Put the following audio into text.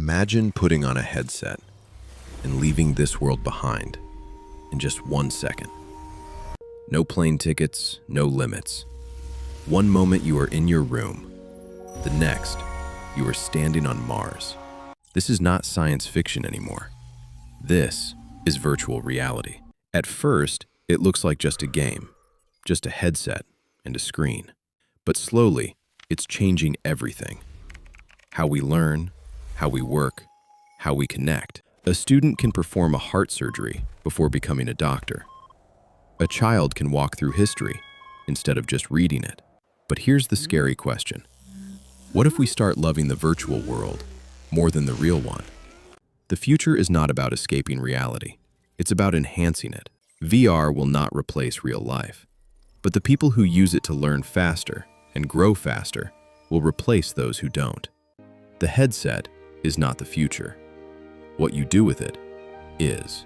Imagine putting on a headset and leaving this world behind in just 1 second. No plane tickets, no limits. One moment you are in your room, the next, you are standing on Mars. This is not science fiction anymore. This is virtual reality. At first, it looks like just a game, just a headset and a screen. But slowly, it's changing everything. How we learn, how we work, how we connect. A student can perform a heart surgery before becoming a doctor. A child can walk through history instead of just reading it. But here's the scary question. What if we start loving the virtual world more than the real one? The future is not about escaping reality. It's about enhancing it. VR will not replace real life, but the people who use it to learn faster and grow faster will replace those who don't. The headset is not the future. What you do with it is.